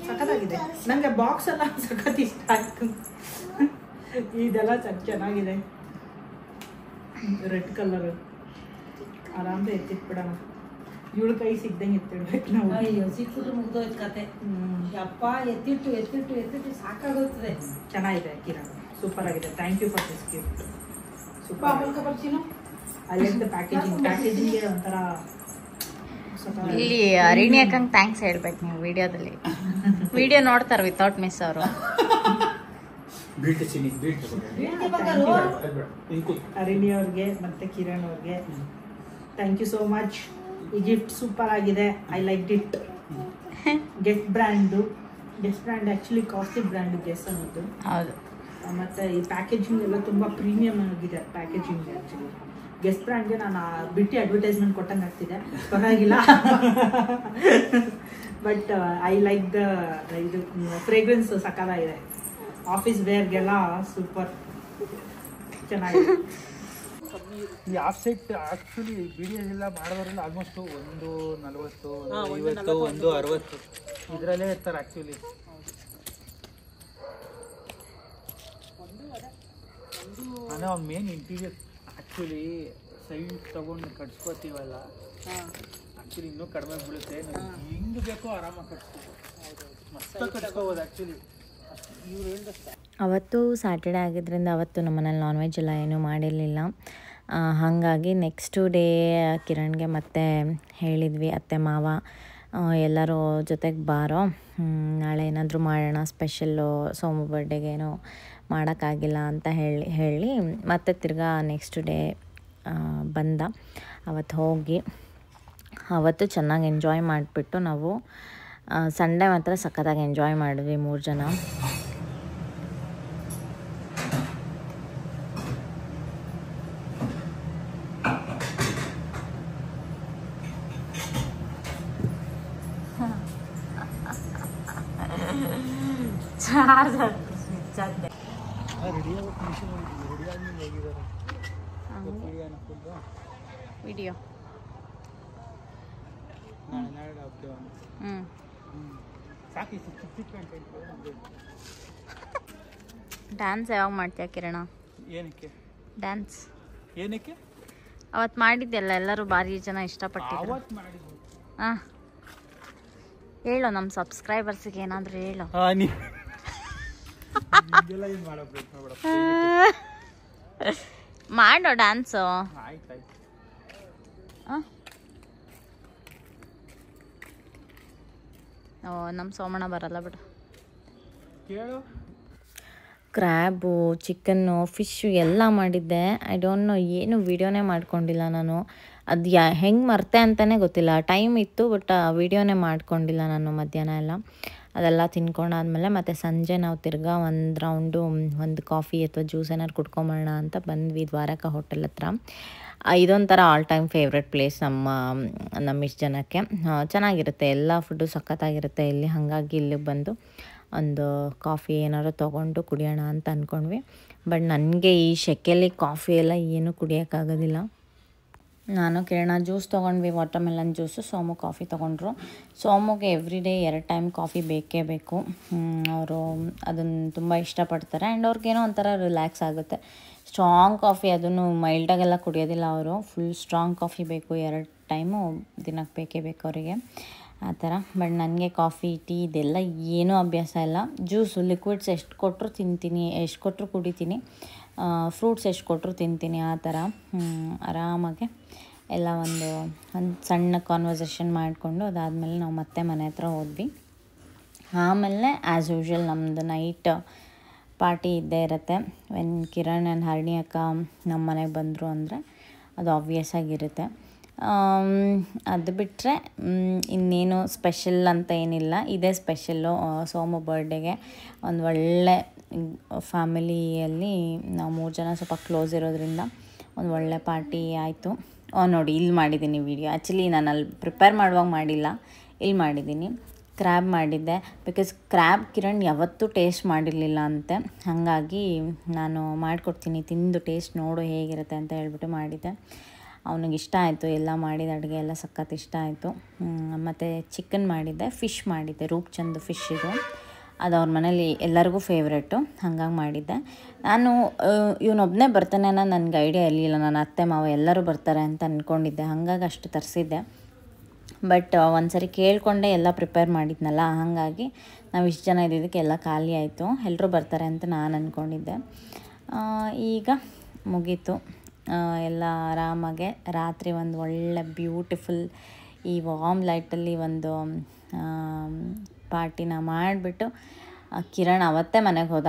ಸಖತ್ತಾಗಿದೆ. ನಂಗೆ ಬಾಕ್ಸ್ ಎಲ್ಲ ಸಖತ್ ಇಷ್ಟ ಆಯ್ತು. ಇದೆಲ್ಲ ಚೆನ್ನಾಗಿದೆ. ರೆಡ್ ಕಲರ್ ಆರಾಮ್ಸೆ ಎತ್ತಿಟ್ಬಿಡೋಣ. ಇವಳು ಕೈ ಸಿಗ್ದಂಗೆ ಎತ್ತಿಡ್ಬೇಕು ನಾವು. ಅಯ್ಯೋ ಸಿಕ್ಕಿದ್ರು ಮುಗ್ದೋಯ್ತು ಕತೆ. ಯಪ್ಪ ಎತ್ತಿಟ್ಟು ಸಾಕಾಗೋಗ್ತದೆ. ಚೆನ್ನಾಗಿದೆ ಕಿರಣ್, ಸೂಪರ್ ಆಗಿದೆ. Thank you for this gift. Super. I like the ಪ್ಯಾಕೇಜಿಂಗ್ಗೆ ಒಂಥರ. ಇಲ್ಲಿ ಅರಿಣಿ ಅಕ್ಕಂಗೆ ಥ್ಯಾಂಕ್ಸ್ ಹೇಳ್ಬೇಕು ನೀವು ವಿಡಿಯೋದಲ್ಲಿ. ವಿಡಿಯೋ ನೋಡ್ತಾರೆ ವಿತೌಟ್ ಮಿಸ್ ಅವರು. ಅರಿಣಿ ಅವ್ರಿಗೆ ಮತ್ತೆ ಕಿರಣ್ ಅವ್ರಿಗೆ ಥ್ಯಾಂಕ್ ಯು ಸೋ ಮಚ್. ಈ ಗಿಫ್ಟ್ ಸೂಪರ್ ಆಗಿದೆ. I like it. Guess brand actually costly brand guess ಅನ್ನೋದು. ಹೌದು. ಮತ್ತೆ ಈ ಪ್ಯಾಕೇಜಿಂಗ್ ಎಲ್ಲ ತುಂಬಾ ಪ್ರೀಮಿಯಂ ಆಗಿದೆ ಪ್ಯಾಕೇಜಿಂಗ್. ಆಕ್ಚುಲಿ ಗೆಸ್ ಬ್ರ್ಯಾಂಡ್ಗೆ ನಾನು ಬಿಟ್ಟು ಅಡ್ವರ್ಟೈಸ್ಮೆಂಟ್ ಕೊಟ್ಟಂಗೆ ಆಗ್ತಿದೆ, ಪರವಾಗಿಲ್ಲ. ಬಟ್ ಐ ಲೈಕ್ ದ ಇದು ಫ್ರೇಗ್ರೆನ್ಸ್ ಸಕ್ಕತ್ತಾಗಿದೆ. ಆಫೀಸ್ ವೇರ್ಗೆಲ್ಲ ಸೂಪರ್ ಚೆನ್ನಾಗಿದೆ. ಈ ಆಫ್ ಸೆಟ್ ಆಕ್ಚುಲಿ ವಿಡಿಯೋಸ್ ಎಲ್ಲ ಮಾಡೋದ್ರಲ್ಲಿ ಆಲ್ಮೋಸ್ಟ್ 140, 50, 160 ಇದರಲ್ಲೇ ಇರ್ತಾರೆ ಆಕ್ಚುಲಿ. ಅಂದ್ರೆ ಅವ್ನ ಮೇನ್ ಇಂಟೀರಿಯರ್ ಆಕ್ಚುಲಿ ಸೈಡ್ ತಗೊಂಡು ಕಟ್ಸ್ಕೋತೀವಲ್ಲ, ಆಕ್ಚುಲಿ ಇನ್ನೂ ಕಡಿಮೆ ಬೀಳುತ್ತೆ. ಹಿಂಗೆ ಬೇಕೋ ಆರಾಮಾಗಿ ಕಟ್ಸ್ಕೋಬೋದು, ಮಸ್ತ್ ಕಟ್ಸ್ಕೋಬೋದು ಆಕ್ಚುಲಿ. ಇವ್ರು ಹೇಳಿದಷ್ಟ ಅವತ್ತು ಸ್ಯಾಟರ್ಡೆ ಆಗಿದ್ದರಿಂದ ಅವತ್ತು ನಮ್ಮ ಮನೇಲಿ ನಾನ್ ವೆಜ್ ಎಲ್ಲ ಏನೂ ಮಾಡಿರಲಿಲ್ಲ. ಹಾಗಾಗಿ ನೆಕ್ಸ್ಟು ಡೇ ಕಿರಣ್ಗೆ ಮತ್ತೆ ಹೇಳಿದ್ವಿ, ಅತ್ತೆ ಮಾವ ಎಲ್ಲರೂ ಜೊತೆಗೆ ಬಾರೋ, ನಾಳೆ ಏನಾದರೂ ಮಾಡೋಣ ಸ್ಪೆಷಲ್ಲು, ಸೋಮು ಬರ್ಡೇಗೆ ಏನೋ ಮಾಡೋಕ್ಕಾಗಿಲ್ಲ ಅಂತ ಹೇಳಿ ಮತ್ತೆ ತಿರ್ಗಾ ನೆಕ್ಸ್ಟ್ ಡೇ ಬಂದ. ಅವತ್ತು ಹೋಗಿ ಅವತ್ತು ಚೆನ್ನಾಗಿ ಎಂಜಾಯ್ ಮಾಡಿಬಿಟ್ಟು ನಾವು ಸಂಡೇ ಮಾತ್ರ ಸಖತ್ತಾಗಿ ಎಂಜಾಯ್ ಮಾಡಿದ್ವಿ 3 ಜನ. ವಿಡಿಯೋ ಡ್ಯಾನ್ಸ್ ಯಾವಾಗ ಮಾಡ್ತೀಯ ಕಿರಣ? ಏನಕ್ಕೆ ಡ್ಯಾನ್ಸ್ ಏನಕ್ಕೆ ಅವತ್ತು ಮಾಡಿದ್ದೆಲ್ಲ ಎಲ್ಲರೂ ಭಾರಿ ಜನ ಇಷ್ಟಪಟ್ಟಿದ್ರು. ಹಾಂ ಹೇಳು, ನಮ್ಮ ಸಬ್ಸ್ಕ್ರೈಬರ್ಸಿಗೆ ಏನಾದರೂ ಹೇಳು. ಮಾಡೋ ಡ್ಯಾನ್ಸು. ಓ ನಮ್ಮ ಸೋಮಣ್ಣ ಬರಲ್ಲ ಬಿಡು. ಕ್ರ್ಯಾಬು, ಚಿಕನ್ನು, ಫಿಶ್ಶು ಎಲ್ಲ ಮಾಡಿದ್ದೆ. ಐ ಡೋಂಟ್ ನೋ, ಏನು ವೀಡಿಯೋನೇ ಮಾಡ್ಕೊಂಡಿಲ್ಲ ನಾನು. ಅದು ಹೆಂಗೆ ಮರ್ತೆ ಅಂತಲೇ ಗೊತ್ತಿಲ್ಲ. ಟೈಮ್ ಇತ್ತು ಬಟ್ ವೀಡಿಯೋನೇ ಮಾಡ್ಕೊಂಡಿಲ್ಲ ನಾನು ಮಧ್ಯಾಹ್ನ ಎಲ್ಲ. ಅದೆಲ್ಲ ತಿನ್ಕೊಂಡಾದ್ಮೇಲೆ ಮತ್ತು ಸಂಜೆ ನಾವು ತಿರ್ಗಾ ಒಂದು ರೌಂಡು ಒಂದು ಕಾಫಿ ಅಥವಾ ಜ್ಯೂಸ್ ಏನಾದ್ರು ಕುಡ್ಕೊಂಬರೋಣ ಅಂತ ಬಂದ್ವಿ ದ್ವಾರಕ ಹೋಟೆಲ್ ಹತ್ರ. ಇದೊಂಥರ ಆಲ್ ಟೈಮ್ ಫೇವ್ರೆಟ್ ಪ್ಲೇಸ್ ನಮ್ಮಿಷ್ಟು ಜನಕ್ಕೆ. ಚೆನ್ನಾಗಿರುತ್ತೆ, ಎಲ್ಲ ಫುಡ್ಡು ಸಖತ್ತಾಗಿರುತ್ತೆ ಇಲ್ಲಿ. ಹಾಗಾಗಿ ಇಲ್ಲಿಗೆ ಬಂದು ಒಂದು ಕಾಫಿ ಏನಾದ್ರು ತೊಗೊಂಡು ಕುಡಿಯೋಣ ಅಂತ ಅಂದ್ಕೊಂಡ್ವಿ. ಬಟ್ ನನಗೆ ಈ ಸೆಕೆಯಲ್ಲಿ ಕಾಫಿ ಎಲ್ಲ ಏನೂ ಕುಡಿಯೋಕ್ಕಾಗೋದಿಲ್ಲ. ನಾನು ಕಿರಣ ಜ್ಯೂಸ್ ತೊಗೊಂಡ್ವಿ, ವಾಟರ್ಮೆಲನ್ ಜ್ಯೂಸು. ಸೋಮು ಕಾಫಿ ತೊಗೊಂಡ್ರು. ಸೋಮುಗೆ ಎವ್ರಿ ಡೇ 2 ಟೈಮ್ ಕಾಫಿ ಬೇಕೇ ಬೇಕು. ಅವರು ಅದನ್ನು ತುಂಬ ಇಷ್ಟಪಡ್ತಾರೆ. ಆ್ಯಂಡ್ ಅವ್ರಿಗೇನೋ ಒಂಥರ ರಿಲ್ಯಾಕ್ಸ್ ಆಗುತ್ತೆ. ಸ್ಟ್ರಾಂಗ್ ಕಾಫಿ, ಅದನ್ನು ಮೈಲ್ಡಾಗೆಲ್ಲ ಕುಡಿಯೋದಿಲ್ಲ ಅವರು. ಫುಲ್ ಸ್ಟ್ರಾಂಗ್ ಕಾಫಿ ಬೇಕು, 2 ಟೈಮು ದಿನಕ್ಕೆ ಬೇಕೇ ಬೇಕು ಅವರಿಗೆ, ಆ ಥರ. ಬಟ್ ನನಗೆ ಕಾಫಿ, ಟೀ ಇದೆಲ್ಲ ಏನೂ ಅಭ್ಯಾಸ ಇಲ್ಲ. ಜ್ಯೂಸು, ಲಿಕ್ವಿಡ್ಸ್ ಎಷ್ಟು ಕೊಟ್ಟರು ತಿಂತೀನಿ, ಎಷ್ಟು ಕೊಟ್ಟರು ಕುಡಿತೀನಿ. ಫ್ರೂಟ್ಸ್ ಎಷ್ಟು ಕೊಟ್ಟರು ತಿಂತೀನಿ, ಆ ಥರ. ಆರಾಮಾಗೆ ಎಲ್ಲ ಒಂದು ಸಣ್ಣ ಕಾನ್ವರ್ಸೇಷನ್ ಮಾಡಿಕೊಂಡು ಅದಾದಮೇಲೆ ನಾವು ಮತ್ತೆ ಮನೆ ಹತ್ರ ಹೋದ್ವಿ. ಆಮೇಲೆ ಆ್ಯಸ್ ಯೂಶ್ವಲ್ ನಮ್ಮದು ನೈಟ್ ಪಾರ್ಟಿ ಇದ್ದೇ ಇರುತ್ತೆ. ವೆನ್ ಕಿರಣ್ ಆ್ಯಂಡ್ ಹರಿಣಿ ಅಕ್ಕ ನಮ್ಮ ಮನೆಗೆ ಬಂದರು ಅಂದರೆ ಅದು ಆಬ್ವಿಯಸ್ ಆಗಿರುತ್ತೆ. ಅದು ಬಿಟ್ಟರೆ ಇನ್ನೇನು ಸ್ಪೆಷಲ್ ಅಂತ ಏನಿಲ್ಲ. ಇದೇ ಸ್ಪೆಷಲ್ಲು. ಸೋಮು ಬರ್ಡೇಗೆ ಒಂದು ಒಳ್ಳೆ ಫ್ಯಾಮಿಲಿಯಲ್ಲಿ ನಾವು 3 ಜನ ಸ್ವಲ್ಪ ಕ್ಲೋಸ್ ಇರೋದ್ರಿಂದ ಒಂದು ಒಳ್ಳೆ ಪಾರ್ಟಿ ಆಯಿತು. ನೋಡಿ ಇಲ್ಲಿ ಮಾಡಿದ್ದೀನಿ ವೀಡಿಯೋ. ಆ್ಯಕ್ಚುಲಿ ನಾನು ಅಲ್ಲಿ ಪ್ರಿಪೇರ್ ಮಾಡುವಾಗ ಮಾಡಿಲ್ಲ, ಇಲ್ಲಿ ಮಾಡಿದ್ದೀನಿ. ಕ್ರ್ಯಾಬ್ ಮಾಡಿದ್ದೆ. ಬಿಕಾಸ್ ಕ್ರ್ಯಾಬ್ ಕಿರಣ್ ಯಾವತ್ತೂ ಟೇಸ್ಟ್ ಮಾಡಿರಲಿಲ್ಲ ಅಂತೆ, ಹಾಗಾಗಿ ನಾನು ಮಾಡಿಕೊಡ್ತೀನಿ ತಿಂದು ಟೇಸ್ಟ್ ನೋಡು ಹೇಗಿರುತ್ತೆ ಅಂತ ಹೇಳ್ಬಿಟ್ಟು ಮಾಡಿದ್ದೆ. ಅವನಿಗೆ ಇಷ್ಟ ಆಯಿತು, ಎಲ್ಲ ಮಾಡಿದ ಅಡುಗೆ ಎಲ್ಲ ಸಖತ್ ಇಷ್ಟ ಆಯಿತು. ಮತ್ತು ಚಿಕನ್ ಮಾಡಿದ್ದೆ, ಫಿಶ್ ಮಾಡಿದ್ದೆ, ರೂಪ್ಚಂದ್ ಫಿಶ್ ಇದು, ಅದು ಅವ್ರ ಮನೇಲಿ ಎಲ್ಲರಿಗೂ ಫೇವ್ರೆಟು, ಹಾಗಾಗಿ ಮಾಡಿದ್ದೆ. ನಾನು ಇವನೊಬ್ಬನೇ ಬರ್ತಾನೆ ಅನ್ನೋ ನನಗೆ ಐಡಿಯಾ ಇರಲಿಲ್ಲ, ನನ್ನ ಅತ್ತೆ ಮಾವ ಎಲ್ಲರೂ ಬರ್ತಾರೆ ಅಂತ ಅಂದ್ಕೊಂಡಿದ್ದೆ, ಹಾಗಾಗಿ ಅಷ್ಟು ತರಿಸಿದ್ದೆ. ಬಟ್ ಒಂದು ಸರಿ ಕೇಳಿಕೊಂಡೆ ಎಲ್ಲ ಪ್ರಿಪೇರ್ ಮಾಡಿದ್ನಲ್ಲ, ಹಾಗಾಗಿ ನಾವು ಇಷ್ಟು ಜನ ಇದ್ದಿದ್ದಕ್ಕೆ ಎಲ್ಲ ಖಾಲಿ ಆಯಿತು. ಎಲ್ಲರೂ ಬರ್ತಾರೆ ಅಂತ ನಾನು ಅಂದ್ಕೊಂಡಿದ್ದೆ. ಈಗ ಮುಗೀತು ಎಲ್ಲ ಆರಾಮಾಗೆ. ರಾತ್ರಿ ಒಂದು ಒಳ್ಳೆ ಬ್ಯೂಟಿಫುಲ್ ಈ ವಾರ್ಮ್ ಲೈಟಲ್ಲಿ ಒಂದು ಪಾರ್ಟಿನ ಮಾಡಿಬಿಟ್ಟು ಕಿರಣ್ ಅವತ್ತೇ ಮನೆಗೆ ಹೋದ.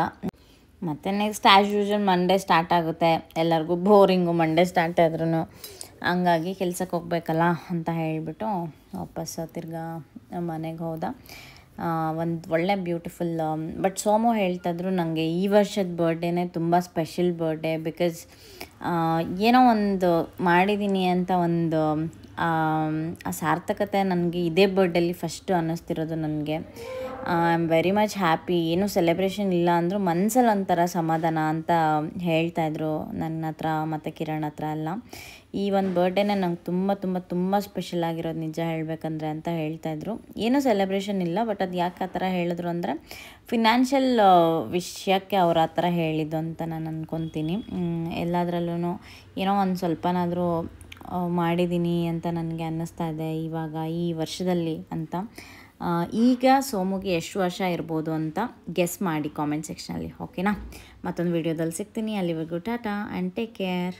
ಮತ್ತು next as usual Monday start ಆಗುತ್ತೆ, ಎಲ್ಲರಿಗೂ ಬೋರಿಂಗು ಮಂಡೇ ಸ್ಟಾರ್ಟ್ ಆದ್ರೂ, ಹಂಗಾಗಿ ಕೆಲ್ಸಕ್ಕೆ ಹೋಗ್ಬೇಕಲ್ಲ ಅಂತ ಹೇಳಿಬಿಟ್ಟು ವಾಪಸ್ಸು ತಿರ್ಗಾ ಮನೆಗೆ ಹೋದ. ಒಂದು ಒಳ್ಳೆ ಬ್ಯೂಟಿಫುಲ್. ಬಟ್ ಸೋಮು ಹೇಳ್ತಾಯಿದ್ರು ನನಗೆ ಈ ವರ್ಷದ ಬರ್ಡೇನೇ ತುಂಬ ಸ್ಪೆಷಲ್ ಬರ್ಡೇ, ಬಿಕಾಸ್ ಏನೋ ಒಂದು ಮಾಡಿದ್ದೀನಿ ಅಂತ ಒಂದು ಆ ಸಾರ್ಥಕತೆ ನನಗೆ ಇದೇ ಬರ್ಡೇಲಿ ಫಸ್ಟು ಅನ್ನಿಸ್ತಿರೋದು ನನಗೆ. I am very much happy. ಏನೂ ಸೆಲೆಬ್ರೇಷನ್ ಇಲ್ಲ ಅಂದರೂ ಮನಸ್ಸಲ್ಲಿ ಒಂಥರ ಸಮಾಧಾನ ಅಂತ ಹೇಳ್ತಾಯಿದ್ರು ನನ್ನ ಹತ್ರ ಮತ್ತು ಕಿರಣ್ ಹತ್ರ ಎಲ್ಲ. ಈ ಒಂದು ಬರ್ಡೇನೇ ನಂಗೆ ತುಂಬ ತುಂಬ ತುಂಬ ಸ್ಪೆಷಲ್ ಆಗಿರೋದು ನಿಜ ಹೇಳಬೇಕಂದ್ರೆ ಅಂತ ಹೇಳ್ತಾಯಿದ್ರು. ಏನೂ ಸೆಲೆಬ್ರೇಷನ್ ಇಲ್ಲ, ಬಟ್ ಅದು ಯಾಕೆ ಆ ಥರ ಹೇಳಿದ್ರು ಅಂದರೆ ಫಿನಾನ್ಷಿಯಲ್ ವಿಷಯಕ್ಕೆ ಅವ್ರು ಆ ಥರ ಹೇಳಿದ್ದು ಅಂತ ನಾನು ಅಂದ್ಕೊತೀನಿ. ಎಲ್ಲದರಲ್ಲೂ ಏನೋ ಒಂದು ಸ್ವಲ್ಪನಾದರೂ ಮಾಡಿದ್ದೀನಿ ಅಂತ ನನಗೆ ಅನ್ನಿಸ್ತಾ ಇದೆ ಇವಾಗ ಈ ವರ್ಷದಲ್ಲಿ ಅಂತ. ಈಗ ಸೋಮುಗೆ ಎಷ್ಟು ವರ್ಷ ಇರ್ಬೋದು ಅಂತ ಗೆಸ್ ಮಾಡಿ ಕಾಮೆಂಟ್ ಸೆಕ್ಷನಲ್ಲಿ, ಓಕೆನಾ? ಮತ್ತೊಂದು ವಿಡಿಯೋದಲ್ಲಿ ಸಿಗ್ತೀನಿ. ಅಲ್ಲಿವರೆಗೂ ಟಾಟಾ ಆ್ಯಂಡ್ ಟೇಕ್ ಕೇರ್.